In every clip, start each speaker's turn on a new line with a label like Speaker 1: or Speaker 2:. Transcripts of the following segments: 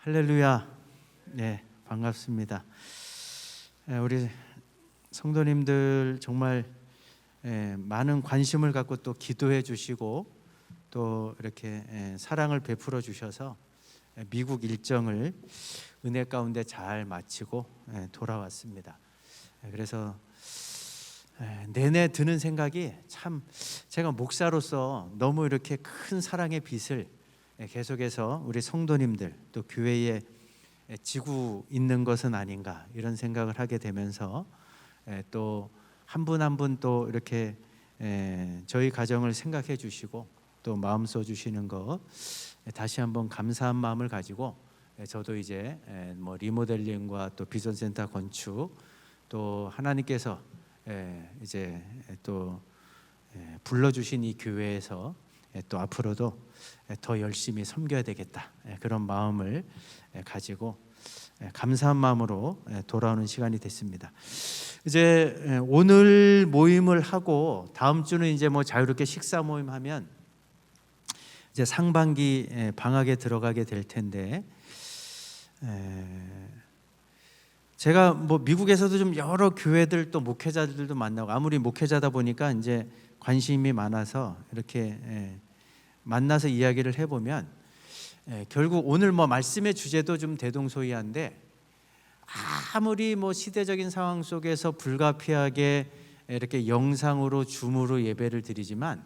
Speaker 1: 할렐루야. 네, 반갑습니다. 우리 성도님들 정말 많은 관심을 갖고 또 기도해 주시고 또 이렇게 사랑을 베풀어 주셔서 미국 일정을 은혜 가운데 잘 마치고 돌아왔습니다. 그래서 내내 드는 생각이 참 제가 목사로서 너무 이렇게 큰 사랑의 빛을 계속해서 우리 성도님들 또 교회에 지고 있는 것은 아닌가 이런 생각을 하게 되면서 또 한 분 한 분 또 이렇게 저희 가정을 생각해 주시고 또 마음 써 주시는 거 다시 한번 감사한 마음을 가지고 저도 이제 뭐 리모델링과 또 비전센터 건축 또 하나님께서 이제 또 불러주신 이 교회에서 또 앞으로도 더 열심히 섬겨야 되겠다 그런 마음을 가지고 감사한 마음으로 돌아오는 시간이 됐습니다. 이제 오늘 모임을 하고 다음 주는 이제 뭐 자유롭게 식사 모임 하면 이제 상반기 방학에 들어가게 될 텐데 제가 뭐 미국에서도 좀 여러 교회들 또 목회자들도 만나고 아무리 목회자다 보니까 이제 관심이 많아서 이렇게 만나서 이야기를 해보면 결국 오늘 뭐 말씀의 주제도 좀 대동소이한데 아무리 뭐 시대적인 상황 속에서 불가피하게 이렇게 영상으로 줌으로 예배를 드리지만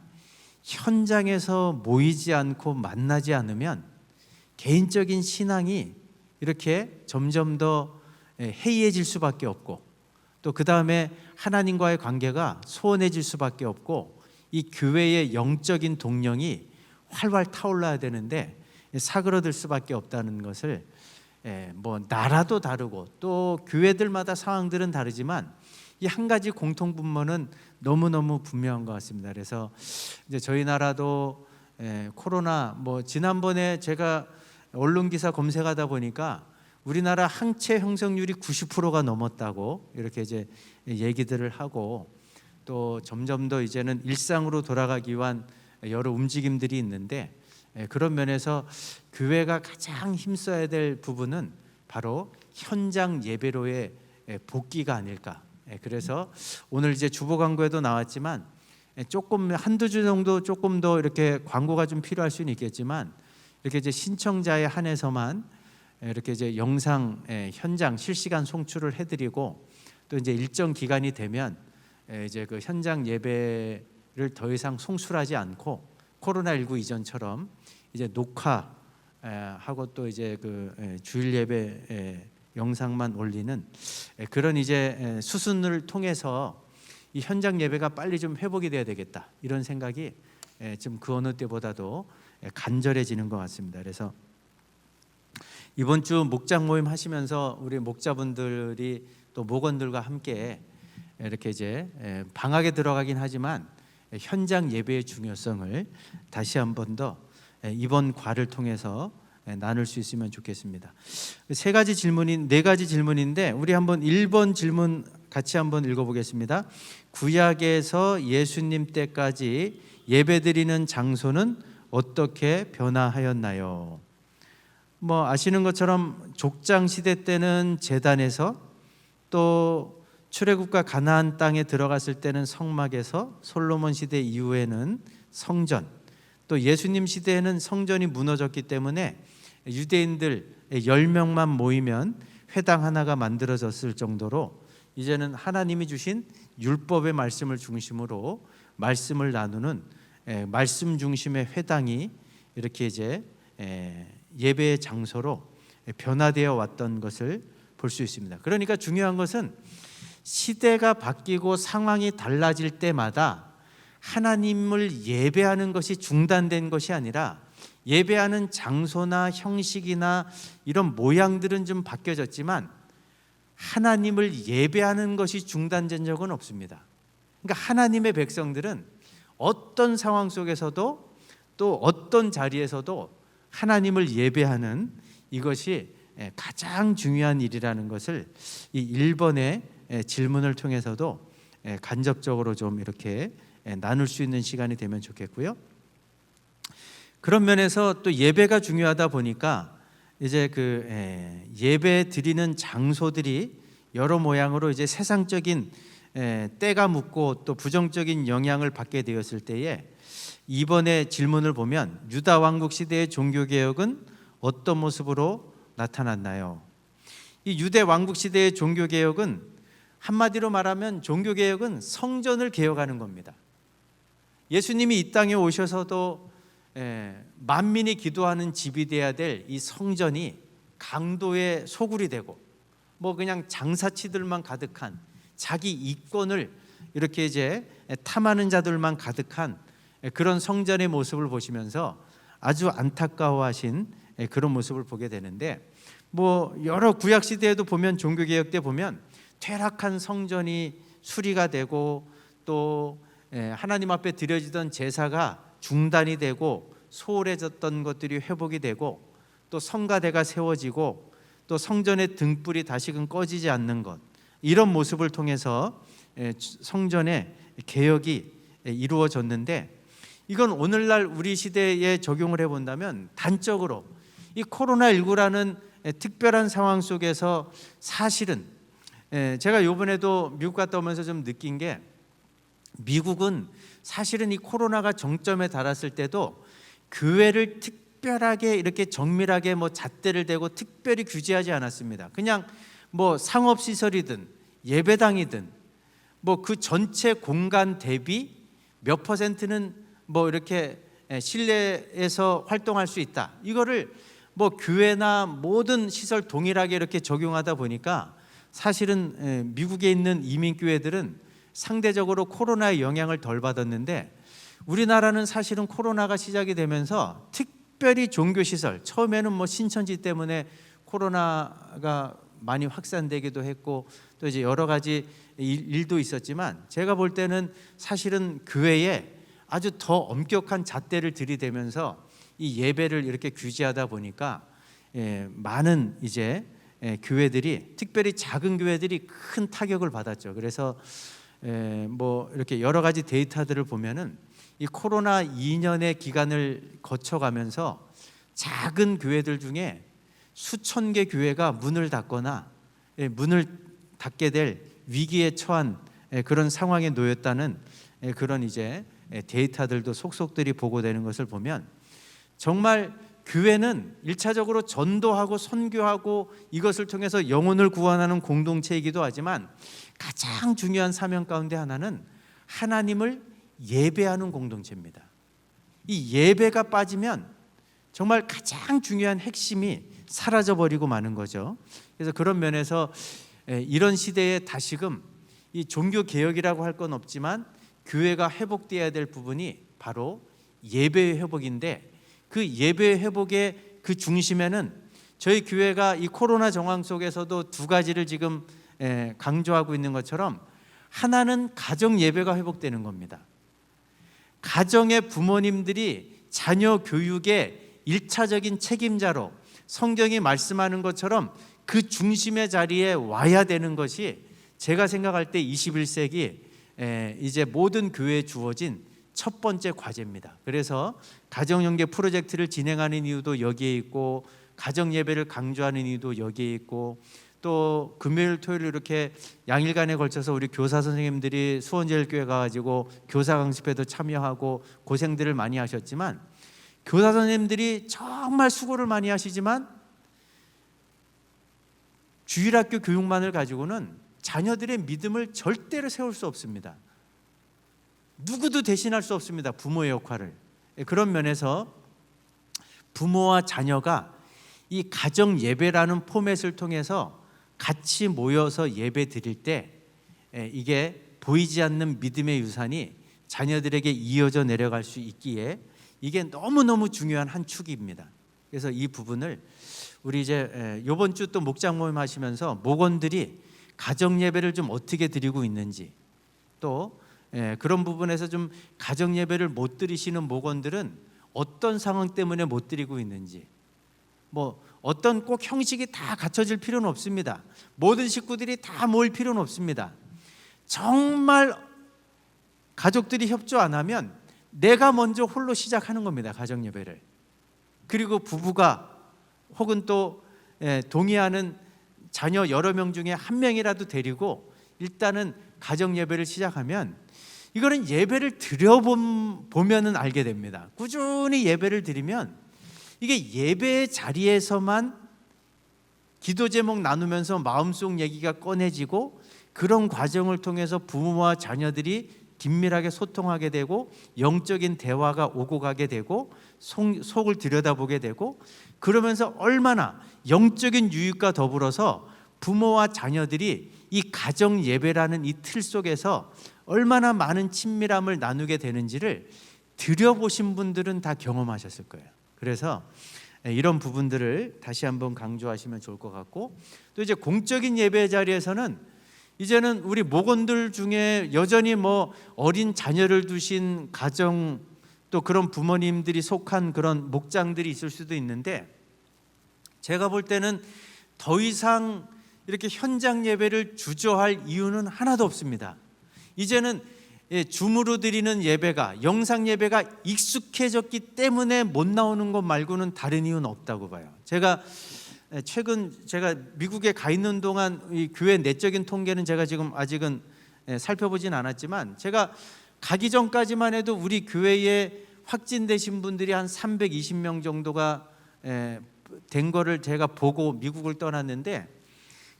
Speaker 1: 현장에서 모이지 않고 만나지 않으면 개인적인 신앙이 이렇게 점점 더 해이해질 수밖에 없고 또 그 다음에 하나님과의 관계가 소원해질 수밖에 없고 이 교회의 영적인 동력이 활활 타올라야 되는데 사그러들 수밖에 없다는 것을 뭐 나라도 다르고 또 교회들마다 상황들은 다르지만 이 한 가지 공통분모는 너무너무 분명한 것 같습니다. 그래서 이제 저희 나라도 코로나 뭐 지난번에 제가 언론 기사 검색하다 보니까 우리나라 항체 형성률이 90%가 넘었다고 이렇게 이제 얘기들을 하고 또 점점 더 이제는 일상으로 돌아가기 위한 여러 움직임들이 있는데 그런 면에서 교회가 가장 힘써야 될 부분은 바로 현장 예배로의 복귀가 아닐까. 그래서 오늘 이제 주보 광고에도 나왔지만 조금 한두 주 정도 조금 더 이렇게 광고가 좀 필요할 수는 있겠지만 이렇게 이제 신청자에 한해서만 이렇게 이제 영상 현장 실시간 송출을 해드리고 또 이제 일정 기간이 되면 이제 그 현장 예배를 더 이상 송출하지 않고 코로나19 이전처럼 이제 녹화하고 또 이제 그 주일 예배 영상만 올리는 그런 이제 수순을 통해서 이 현장 예배가 빨리 좀 회복이 돼야 되겠다 이런 생각이 좀 그 어느 때보다도 간절해지는 것 같습니다. 그래서 이번 주 목장 모임 하시면서 우리 목자분들이 또 목원들과 함께 이렇게 이제 방학에 들어가긴 하지만 현장 예배의 중요성을 다시 한 번 더 이번 과를 통해서 나눌 수 있으면 좋겠습니다. 네 가지 질문인데 우리 한번 1번 질문 같이 한번 읽어보겠습니다. 구약에서 예수님 때까지 예배드리는 장소는 어떻게 변화하였나요? 뭐 아시는 것처럼 족장 시대 때는 제단에서 또 출애굽과 가나안 땅에 들어갔을 때는 성막에서 솔로몬 시대 이후에는 성전 또 예수님 시대에는 성전이 무너졌기 때문에 유대인들 10명만 모이면 회당 하나가 만들어졌을 정도로 이제는 하나님이 주신 율법의 말씀을 중심으로 말씀을 나누는 말씀 중심의 회당이 이렇게 이제 예배의 장소로 변화되어 왔던 것을 볼 수 있습니다. 그러니까 중요한 것은 시대가 바뀌고 상황이 달라질 때마다 하나님을 예배하는 것이 중단된 것이 아니라 예배하는 장소나 형식이나 이런 모양들은 좀 바뀌어졌지만 하나님을 예배하는 것이 중단된 적은 없습니다. 그러니까 하나님의 백성들은 어떤 상황 속에서도 또 어떤 자리에서도 하나님을 예배하는 이것이 가장 중요한 일이라는 것을 이 1번의 질문을 통해서도 간접적으로 좀 이렇게 나눌 수 있는 시간이 되면 좋겠고요. 그런 면에서 또 예배가 중요하다 보니까 이제 예배 드리는 장소들이 여러 모양으로 이제 세상적인 때가 묻고 또 부정적인 영향을 받게 되었을 때에 이번에 질문을 보면 유다 왕국 시대의 종교 개혁은 어떤 모습으로 나타났나요? 이 유대 왕국 시대의 종교 개혁은 한마디로 말하면 종교 개혁은 성전을 개혁하는 겁니다. 예수님이 이 땅에 오셔서도 만민이 기도하는 집이 돼야 될 이 성전이 강도의 소굴이 되고 뭐 그냥 장사치들만 가득한 자기 이권을 이렇게 이제 탐하는 자들만 가득한 그런 성전의 모습을 보시면서 아주 안타까워하신 그런 모습을 보게 되는데, 뭐 여러 구약 시대에도 보면 종교 개혁 때 보면 퇴락한 성전이 수리가 되고 또 하나님 앞에 드려지던 제사가 중단이 되고 소홀해졌던 것들이 회복이 되고 또 성가대가 세워지고 또 성전의 등불이 다시금 꺼지지 않는 것, 이런 모습을 통해서 성전의 개혁이 이루어졌는데, 이건 오늘날 우리 시대에 적용을 해본다면 단적으로 이 코로나19라는 특별한 상황 속에서 사실은 제가 이번에도 미국 갔다 오면서 좀 느낀 게, 미국은 사실은 이 코로나가 정점에 달았을 때도 교회를 특별하게 이렇게 정밀하게 뭐 잣대를 대고 특별히 규제하지 않았습니다. 그냥 뭐 상업시설이든 예배당이든 뭐 그 전체 공간 대비 몇 퍼센트는 뭐 이렇게 실내에서 활동할 수 있다, 이거를 뭐 교회나 모든 시설 동일하게 이렇게 적용하다 보니까 사실은 미국에 있는 이민교회들은 상대적으로 코로나의 영향을 덜 받았는데, 우리나라는 사실은 코로나가 시작이 되면서 특별히 종교시설, 처음에는 뭐 신천지 때문에 코로나가 많이 확산되기도 했고 또 이제 여러 가지 일도 있었지만, 제가 볼 때는 사실은 교회에 아주 더 엄격한 잣대를 들이대면서 이 예배를 이렇게 규제하다 보니까 많은 이제 교회들이, 특별히 작은 교회들이 큰 타격을 받았죠. 그래서 뭐 이렇게 여러 가지 데이터들을 보면은 이 코로나 2년의 기간을 거쳐가면서 작은 교회들 중에 수천 개 교회가 문을 닫거나 문을 닫게 될 위기에 처한 그런 상황에 놓였다는 그런 이제 데이터들도 속속들이 보고되는 것을 보면, 정말 교회는 1차적으로 전도하고 선교하고 이것을 통해서 영혼을 구원하는 공동체이기도 하지만 가장 중요한 사명 가운데 하나는 하나님을 예배하는 공동체입니다. 이 예배가 빠지면 정말 가장 중요한 핵심이 사라져버리고 마는 거죠. 그래서 그런 면에서 이런 시대에 다시금 이 종교개혁이라고 할 건 없지만 교회가 회복되어야 될 부분이 바로 예배의 회복인데, 그 예배의 회복의 그 중심에는 저희 교회가 이 코로나 정황 속에서도 두 가지를 지금 강조하고 있는 것처럼, 하나는 가정 예배가 회복되는 겁니다. 가정의 부모님들이 자녀 교육의 1차적인 책임자로 성경이 말씀하는 것처럼 그 중심의 자리에 와야 되는 것이 제가 생각할 때 21세기 이제 모든 교회에 주어진 첫 번째 과제입니다. 그래서 가정연계 프로젝트를 진행하는 이유도 여기에 있고, 가정 예배를 강조하는 이유도 여기에 있고, 또 금요일 토요일 이렇게 양일간에 걸쳐서 우리 교사 선생님들이 수원제일교회 가가지고 교사 강습회도 참여하고 고생들을 많이 하셨지만, 교사 선생님들이 정말 수고를 많이 하시지만 주일학교 교육만을 가지고는 자녀들의 믿음을 절대로 세울 수 없습니다. 누구도 대신할 수 없습니다, 부모의 역할을. 그런 면에서 부모와 자녀가 이 가정 예배라는 포맷을 통해서 같이 모여서 예배 드릴 때 이게 보이지 않는 믿음의 유산이 자녀들에게 이어져 내려갈 수 있기에 이게 너무너무 중요한 한 축입니다. 그래서 이 부분을 우리 이제 이번 주 또 목장 모임 하시면서 목원들이 가정 예배를 좀 어떻게 드리고 있는지, 또 그런 부분에서 좀 가정 예배를 못 드리시는 목원들은 어떤 상황 때문에 못 드리고 있는지, 뭐 어떤 꼭 형식이 다 갖춰질 필요는 없습니다. 모든 식구들이 다 모일 필요는 없습니다. 정말 가족들이 협조 안 하면 내가 먼저 홀로 시작하는 겁니다, 가정 예배를. 그리고 부부가 혹은 또 동의하는 자녀 여러 명 중에 한 명이라도 데리고 일단은 가정 예배를 시작하면 이거는 예배를 드려보면은 알게 됩니다. 꾸준히 예배를 드리면 이게 예배의 자리에서만 기도 제목 나누면서 마음속 얘기가 꺼내지고 그런 과정을 통해서 부모와 자녀들이 긴밀하게 소통하게 되고 영적인 대화가 오고 가게 되고 속을 들여다보게 되고 그러면서 얼마나 영적인 유익과 더불어서 부모와 자녀들이 이 가정 예배라는 이 틀 속에서 얼마나 많은 친밀함을 나누게 되는지를 드려보신 분들은 다 경험하셨을 거예요. 그래서 이런 부분들을 다시 한번 강조하시면 좋을 것 같고, 또 이제 공적인 예배 자리에서는 이제는 우리 목원들 중에 여전히 뭐 어린 자녀를 두신 가정, 또 그런 부모님들이 속한 그런 목장들이 있을 수도 있는데, 제가 볼 때는 더 이상 이렇게 현장 예배를 주저할 이유는 하나도 없습니다. 이제는 줌으로 드리는 예배가, 영상 예배가 익숙해졌기 때문에 못 나오는 것 말고는 다른 이유는 없다고 봐요. 제가 미국에 가 있는 동안 이 교회 내적인 통계는 제가 지금 아직은 살펴보진 않았지만, 제가 가기 전까지만 해도 우리 교회에 확진되신 분들이 한 320명 정도가 된 거를 제가 보고 미국을 떠났는데,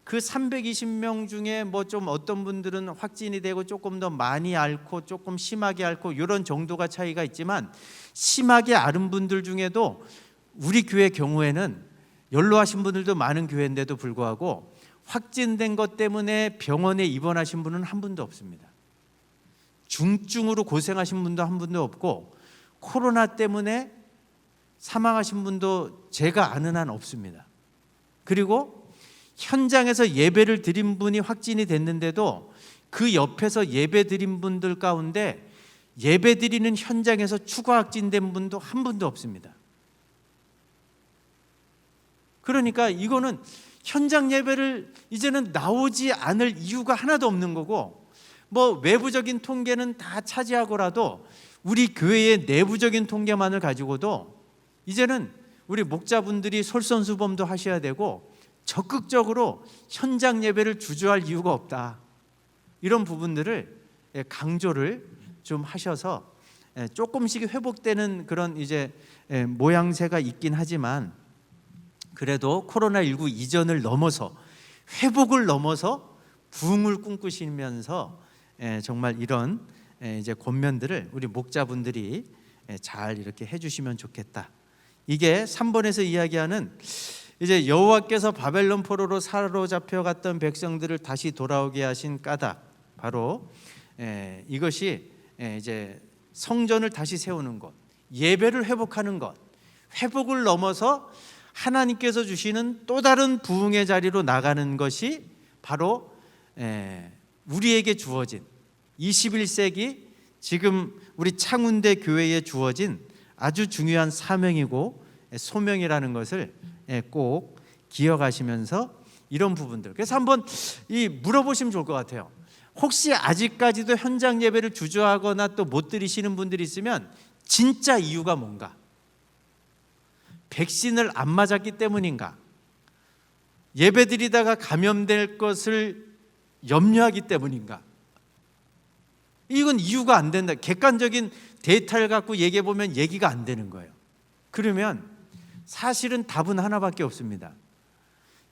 Speaker 1: 그 320명 중에 뭐 좀 어떤 분들은 확진이 되고 조금 더 많이 앓고 조금 심하게 앓고 이런 정도가 차이가 있지만, 심하게 앓은 분들 중에도 우리 교회 경우에는 연로하신 분들도 많은 교회인데도 불구하고 확진된 것 때문에 병원에 입원하신 분은 한 분도 없습니다. 중증으로 고생하신 분도 한 분도 없고 코로나 때문에 사망하신 분도 제가 아는 한 없습니다. 그리고 현장에서 예배를 드린 분이 확진이 됐는데도 그 옆에서 예배 드린 분들 가운데 예배 드리는 현장에서 추가 확진된 분도 한 분도 없습니다. 그러니까 이거는 현장 예배를 이제는 나오지 않을 이유가 하나도 없는 거고, 뭐 외부적인 통계는 다 차지하고라도 우리 교회의 내부적인 통계만을 가지고도 이제는 우리 목자분들이 솔선수범도 하셔야 되고 적극적으로 현장 예배를 주저할 이유가 없다. 이런 부분들을 강조를 좀 하셔서 조금씩 회복되는 그런 이제 모양새가 있긴 하지만, 그래도 코로나19 이전을 넘어서 회복을 넘어서 부흥을 꿈꾸시면서 정말 이런 이제 권면들을 우리 목자분들이 잘 이렇게 해주시면 좋겠다. 이게 3번에서 이야기하는 이제 여호와께서 바벨론 포로로 사로잡혀 갔던 백성들을 다시 돌아오게 하신 까닭, 바로 이것이 이제 성전을 다시 세우는 것, 예배를 회복하는 것, 회복을 넘어서 하나님께서 주시는 또 다른 부흥의 자리로 나가는 것이 바로 우리에게 주어진 21세기 지금 우리 창운대 교회에 주어진 아주 중요한 사명이고 소명이라는 것을 꼭 기억하시면서 이런 부분들, 그래서 한번 물어보시면 좋을 것 같아요. 혹시 아직까지도 현장 예배를 주저하거나 또 못 드리시는 분들이 있으면 진짜 이유가 뭔가? 백신을 안 맞았기 때문인가? 예배 드리다가 감염될 것을 염려하기 때문인가? 이건 이유가 안 된다. 객관적인 데이터를 갖고 얘기해 보면 얘기가 안 되는 거예요. 그러면 사실은 답은 하나밖에 없습니다.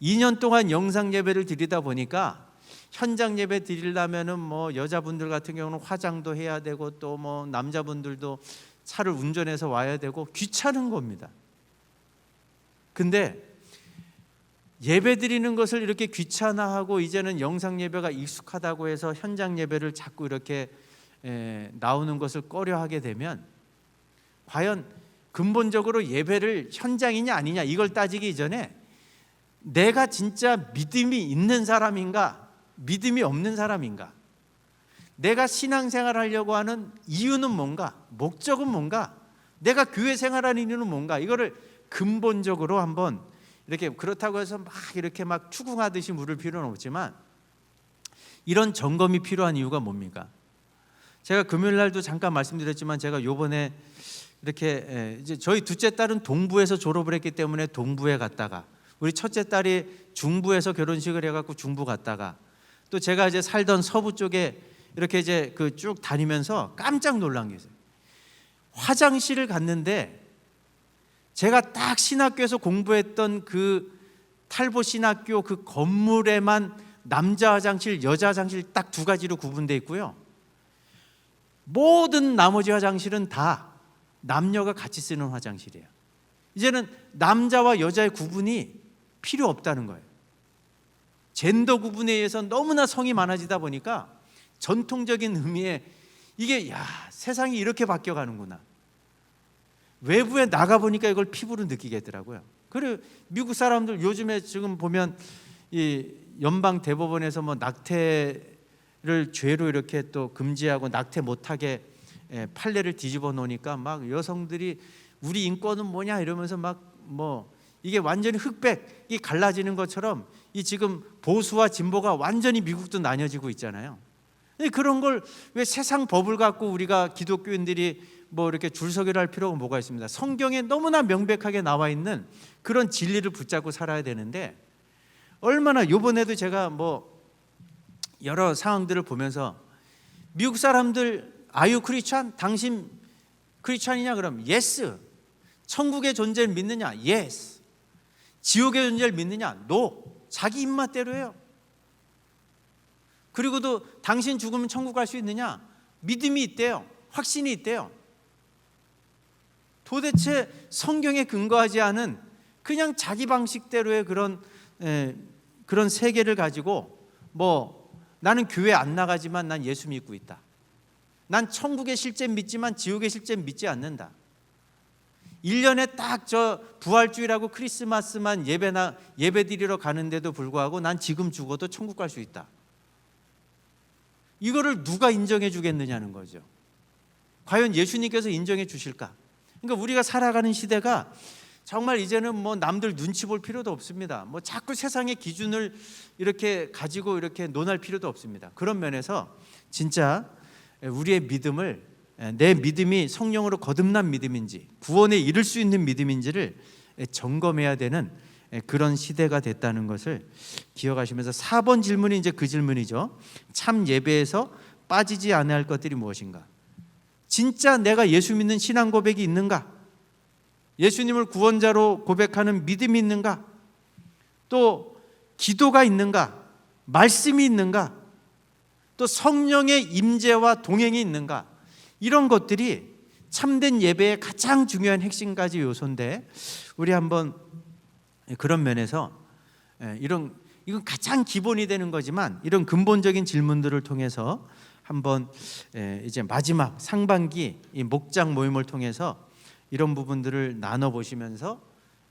Speaker 1: 2년 동안 영상 예배를 드리다 보니까 현장 예배 드리려면은 뭐 여자분들 같은 경우는 화장도 해야 되고 또 뭐 남자분들도 차를 운전해서 와야 되고 귀찮은 겁니다. 근데 예배 드리는 것을 이렇게 귀찮아하고 이제는 영상 예배가 익숙하다고 해서 현장 예배를 자꾸 이렇게 나오는 것을 꺼려하게 되면 과연 근본적으로 예배를 현장이냐 아니냐 이걸 따지기 이전에 내가 진짜 믿음이 있는 사람인가 믿음이 없는 사람인가, 내가 신앙생활 하려고 하는 이유는 뭔가, 목적은 뭔가, 내가 교회 생활하는 이유는 뭔가, 이거를 근본적으로 한번 이렇게, 그렇다고 해서 막 이렇게 막 추궁하듯이 물을 필요는 없지만 이런 점검이 필요한 이유가 뭡니까? 제가 금요일 날도 잠깐 말씀드렸지만 제가 요번에 이렇게 이제 저희 둘째 딸은 동부에서 졸업을 했기 때문에 동부에 갔다가, 우리 첫째 딸이 중부에서 결혼식을 해갖고 중부 갔다가, 또 제가 이제 살던 서부 쪽에 이렇게 이제 그 쭉 다니면서 깜짝 놀란 게 있어요. 화장실을 갔는데 제가 딱 신학교에서 공부했던 그 탈보 신학교 그 건물에만 남자 화장실, 여자 화장실 딱 두 가지로 구분되어 있고요. 모든 나머지 화장실은 다 남녀가 같이 쓰는 화장실이에요. 이제는 남자와 여자의 구분이 필요 없다는 거예요. 젠더 구분에 의해서 너무나 성이 많아지다 보니까 전통적인 의미의 이게, 야, 세상이 이렇게 바뀌어가는구나. 외부에 나가보니까 이걸 피부로 느끼겠더라고요. 그리고 미국 사람들 요즘에 지금 보면 이 연방 대법원에서 뭐 낙태를 죄로 이렇게 또 금지하고 낙태 못하게 판례를 뒤집어 놓으니까 막 여성들이 우리 인권은 뭐냐 이러면서 막 뭐 이게 완전히 흑백이 갈라지는 것처럼 이 지금 보수와 진보가 완전히 미국도 나뉘어지고 있잖아요. 그런 걸 왜 세상 법을 갖고 우리가 기독교인들이 뭐 이렇게 줄서기를 할 필요가 뭐가 있습니다. 성경에 너무나 명백하게 나와 있는 그런 진리를 붙잡고 살아야 되는데, 얼마나, 요번에도 제가 뭐 여러 상황들을 보면서 미국 사람들 Are you Christian? 당신 크리스찬이냐? 그럼 yes. 천국의 존재를 믿느냐? yes. 지옥의 존재를 믿느냐? no. 자기 입맛대로 해요. 그리고도 당신 죽으면 천국 갈 수 있느냐? 믿음이 있대요. 확신이 있대요. 도대체 성경에 근거하지 않은 그냥 자기 방식대로의 그런 세계를 가지고 뭐 나는 교회 안 나가지만 난 예수 믿고 있다. 난 천국의 실제 믿지만 지옥의 실제 믿지 않는다. 1년에 딱 저 부활주일하고 크리스마스만 예배 드리러 가는데도 불구하고 난 지금 죽어도 천국 갈 수 있다. 이거를 누가 인정해 주겠느냐는 거죠. 과연 예수님께서 인정해 주실까? 그러니까 우리가 살아가는 시대가 정말 이제는 뭐 남들 눈치 볼 필요도 없습니다. 뭐 자꾸 세상의 기준을 이렇게 가지고 이렇게 논할 필요도 없습니다. 그런 면에서 진짜 우리의 믿음을, 내 믿음이 성령으로 거듭난 믿음인지 구원에 이를 수 있는 믿음인지를 점검해야 되는 그런 시대가 됐다는 것을 기억하시면서 4번 질문이 이제 그 질문이죠. 참 예배에서 빠지지 않아야 할 것들이 무엇인가? 진짜 내가 예수 믿는 신앙 고백이 있는가? 예수님을 구원자로 고백하는 믿음이 있는가? 또 기도가 있는가? 말씀이 있는가? 또 성령의 임재와 동행이 있는가? 이런 것들이 참된 예배의 가장 중요한 핵심까지 요소인데, 우리 한번 그런 면에서 이건 가장 기본이 되는 거지만 이런 근본적인 질문들을 통해서 한번 이제 마지막 상반기 이 목장 모임을 통해서 이런 부분들을 나눠보시면서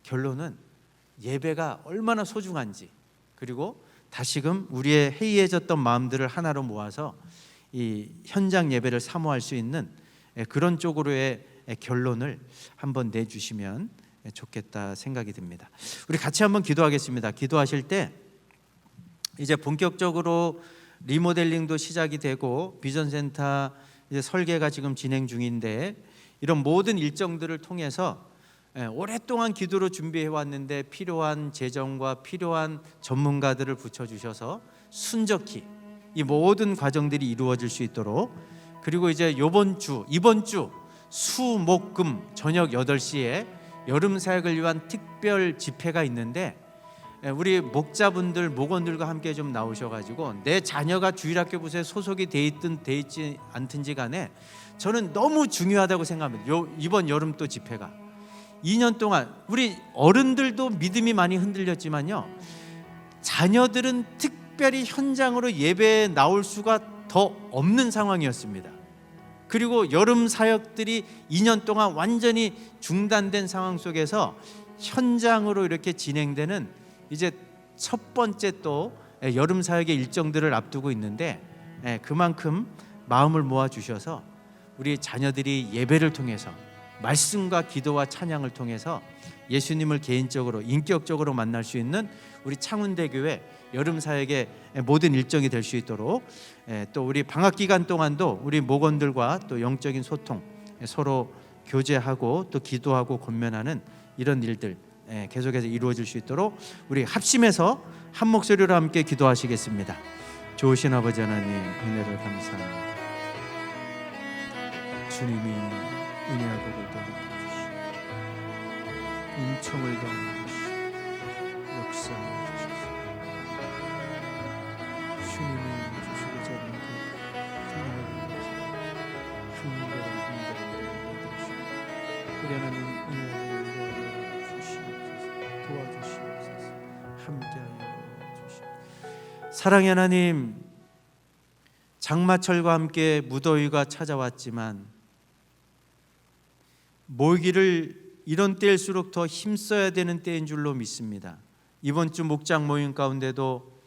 Speaker 1: 결론은 예배가 얼마나 소중한지, 그리고 다시금 우리의 해이해졌던 마음들을 하나로 모아서 이 현장 예배를 사모할 수 있는 그런 쪽으로의 결론을 한번 내주시면 좋겠다 생각이 듭니다. 우리 같이 한번 기도하겠습니다. 기도하실 때 이제 본격적으로 리모델링도 시작이 되고 비전센터 이제 설계가 지금 진행 중인데, 이런 모든 일정들을 통해서 오랫동안 기도로 준비해 왔는데 필요한 재정과 필요한 전문가들을 붙여주셔서 순적히 이 모든 과정들이 이루어질 수 있도록, 그리고 이제 이번 주 수목금 저녁 8시에 여름 사역을 위한 특별 집회가 있는데, 우리 목자분들 목원들과 함께 좀 나오셔가지고 내 자녀가 주일학교 부서에 소속이 돼 있든 돼 있지 않든지 간에 저는 너무 중요하다고 생각합니다. 이번 여름 또 집회가 2년 동안 우리 어른들도 믿음이 많이 흔들렸지만요, 자녀들은 특별히 현장으로 예배에 나올 수가 더 없는 상황이었습니다. 그리고 여름 사역들이 2년 동안 완전히 중단된 상황 속에서 현장으로 이렇게 진행되는 이제 첫 번째 또 여름 사역의 일정들을 앞두고 있는데, 그만큼 마음을 모아 주셔서 우리 자녀들이 예배를 통해서 말씀과 기도와 찬양을 통해서 예수님을 개인적으로 인격적으로 만날 수 있는 우리 창운대교회 여름 사역의 모든 일정이 될 수 있도록, 또 우리 방학 기간 동안도 우리 목원들과 또 영적인 소통 서로 교제하고 또 기도하고 권면하는 이런 일들 계속해서 이루어질 수 있도록 우리 합심해서 한 목소리로 함께 기도하시겠습니다. 좋으신 아버지 하나님, 은혜를 감사합니다. 주님이 은혜와 복을 더하여 주시고 은총을 더하여 주시고 역사하여 주시옵소서. 주님이 주시고자 하는 그 생명을 위해서 한결 이루어주시고 우리 하나님 은혜와 복을 주시옵소서. 도와주시옵소서. 함께하여 주시옵소서. 사랑의 하나님, 장마철과 함께 무더위가 찾아왔지만 모이기를 이런 때일수록 더 힘써야 되는 때인 줄로 믿습니다. 이번 주 목장 모임 가운데도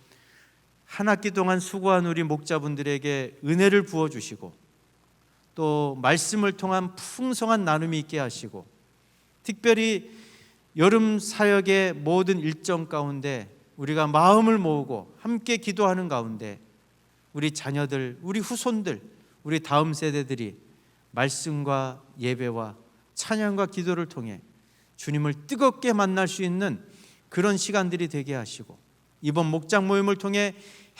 Speaker 1: 한 학기 동안 수고한 우리 목자분들에게 은혜를 부어주시고 또 말씀을 통한 풍성한 나눔이 있게 하시고 특별히 여름 사역의 모든 일정 가운데 우리가 마음을 모으고 함께 기도하는 가운데 우리 자녀들, 우리 후손들, 우리 다음 세대들이 말씀과 예배와 찬양과 기도를 통해 주님을 뜨겁게 만날 수 있는 그런 시간들이 되게 하시고 이번 목장 모임을 통해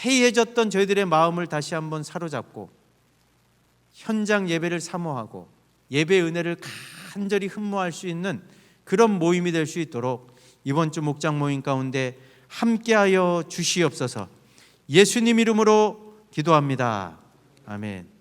Speaker 1: 해이해졌던 저희들의 마음을 다시 한번 사로잡고 현장 예배를 사모하고 예배의 은혜를 간절히 흠모할 수 있는 그런 모임이 될 수 있도록 이번 주 목장 모임 가운데 함께하여 주시옵소서. 예수님 이름으로 기도합니다. 아멘.